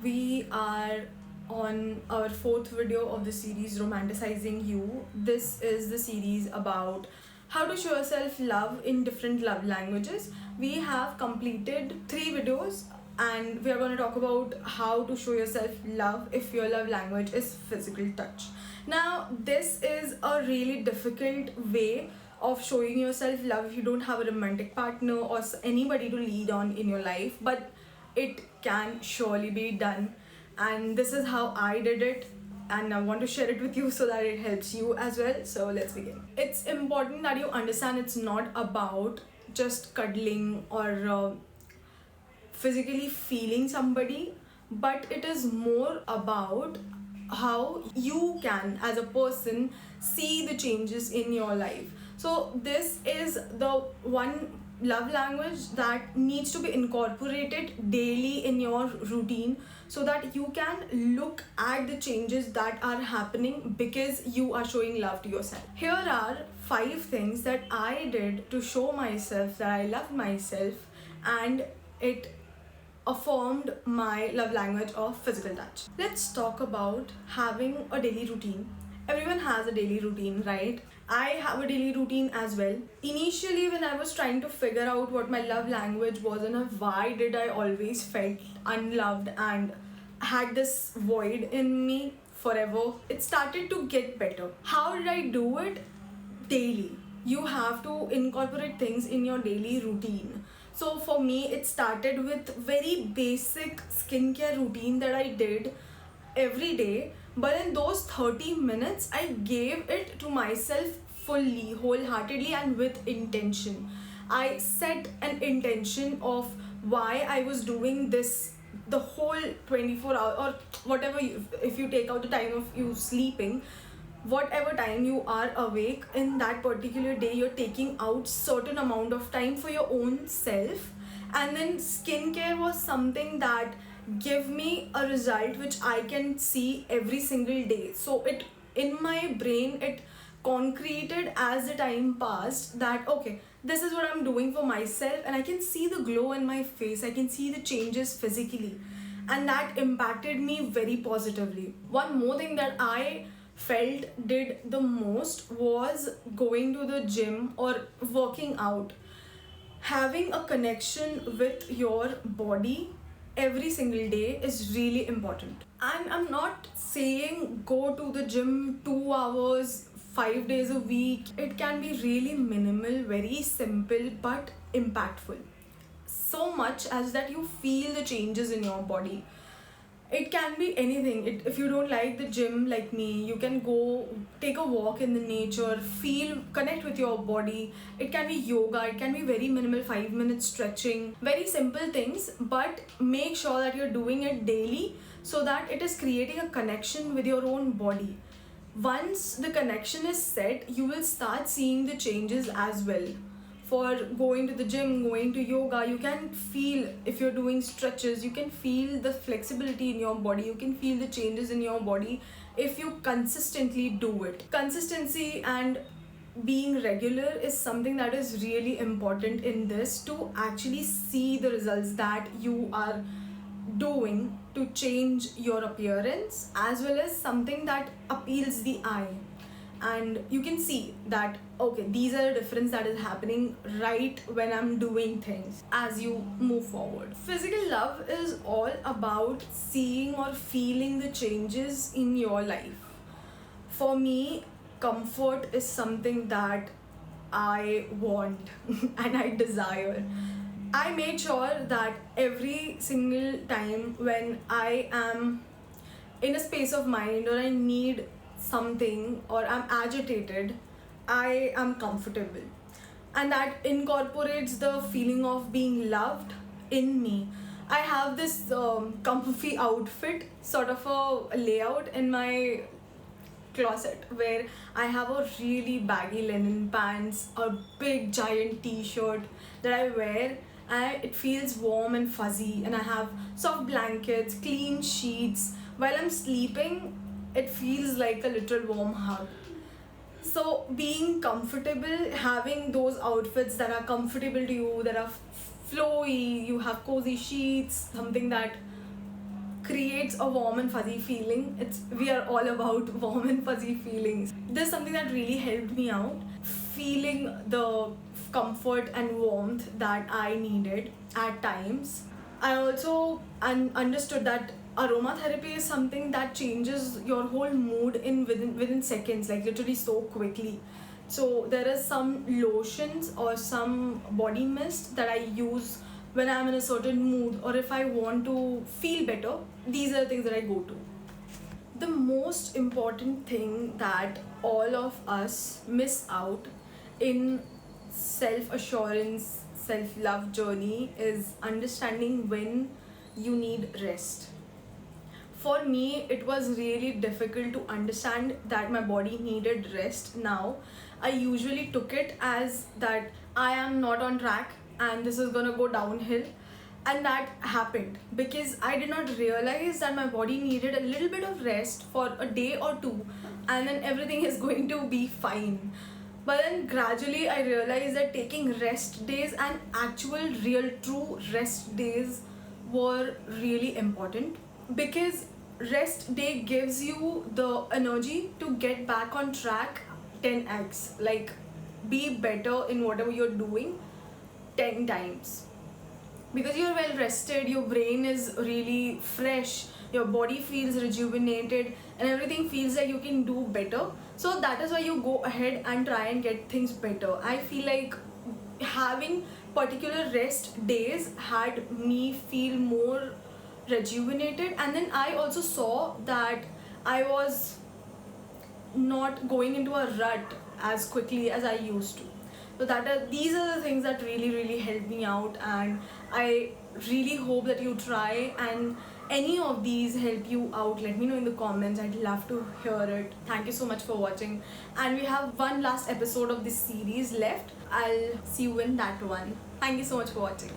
We are on our fourth video of the series Romanticizing You. This is the series about how to show yourself love in different love languages. We have completed 3 videos and we are going to talk about how to show yourself love if your love language is physical touch. Now, this is a really difficult way of showing yourself love if you don't have a romantic partner or anybody to lead on in your life, but it can surely be done, and this is how I did it, and I want to share it with you so that it helps you as well. So let's begin. It's important that you understand it's not about just cuddling or physically feeling somebody, but it is more about how you can as a person see the changes in your life. So this is the one love language that needs to be incorporated daily in your routine so that you can look at the changes that are happening because you are showing love to yourself. Here are 5 things that I did to show myself that I love myself, and it affirmed my love language of physical touch. Let's talk about having a daily routine. Everyone has a daily routine, right? I have a daily routine as well. Initially, when I was trying to figure out what my love language was and why did I always felt unloved and had this void in me forever, it started to get better. How did I do it? Daily. You have to incorporate things in your daily routine. So for me, it started with very basic skincare routine that I did every day, but in those 30 minutes I gave it to myself fully, wholeheartedly, and with intention. I set an intention of why I was doing this the whole 24 hours or whatever if you take out the time of you sleeping, whatever time you are awake in that particular day, you're taking out certain amount of time for your own self. And then skincare was something that give me a result which I can see every single day. So it in my brain, it concreted as the time passed that okay, this is what I'm doing for myself, and I can see the glow in my face, I can see the changes physically, and that impacted me very positively. One more thing that I felt did the most was going to the gym or working out. Having a connection with your body every single day is really important. And I'm not saying go to the gym 2 hours 5 days a week. It can be really minimal, very simple, but impactful. So much as that you feel the changes in your body. It can be anything. If you don't like the gym like me, you can go take a walk in the nature, connect with your body. It can be yoga, it can be very minimal 5-minute stretching. Very simple things, but make sure that you're doing it daily so that it is creating a connection with your own body. Once the connection is set, you will start seeing the changes as well. For going to the gym, going to yoga, you can feel, if you're doing stretches, you can feel the flexibility in your body, you can feel the changes in your body if you consistently do it. Consistency and being regular is something that is really important in this to actually see the results that you are doing to change your appearance, as well as something that appeals the eye. And you can see that okay, these are the difference that is happening right when I'm doing things as you move forward. Physical love is all about seeing or feeling the changes in your life. For me, comfort is something that I want and I desire. I made sure that every single time when I am in a space of mind or I need something or I'm agitated, I am comfortable, and that incorporates the feeling of being loved in me. I have this comfy outfit, sort of a layout in my closet where I have a really baggy linen pants, a big giant t-shirt that I wear, and it feels warm and fuzzy, and I have soft blankets, clean sheets. While I'm sleeping, it feels like a little warm hug. So being comfortable, having those outfits that are comfortable to you, that are flowy, you have cozy sheets, something that creates a warm and fuzzy feeling. We are all about warm and fuzzy feelings. This is something that really helped me out, feeling the comfort and warmth that I needed at times. I also understood that aromatherapy is something that changes your whole mood in within seconds, like literally so quickly. So there is some lotions or some body mist that I use when I'm in a certain mood, or if I want to feel better. These are the things that I go to. The most important thing that all of us miss out in self assurance, self love journey is understanding when you need rest. For me, it was really difficult to understand that my body needed rest now. I usually took it as that I am not on track and this is gonna go downhill. And that happened because I did not realize that my body needed a little bit of rest for a day or two, and then everything is going to be fine. But then gradually I realized that taking rest days and actual, real, true rest days were really important, because rest day gives you the energy to get back on track 10x, like be better in whatever you're doing 10 times, because you're well rested, your brain is really fresh, your body feels rejuvenated, and everything feels like you can do better. So that is why you go ahead and try and get things better. I feel like having particular rest days had me feel more rejuvenated, and then I also saw that I was not going into a rut as quickly as I used to. So these are the things that really helped me out, and I really hope that you try, and any of these help you out, let me know in the comments. I'd love to hear it. Thank you so much for watching, and we have one last episode of this series left. I'll see you in that one. Thank you so much for watching.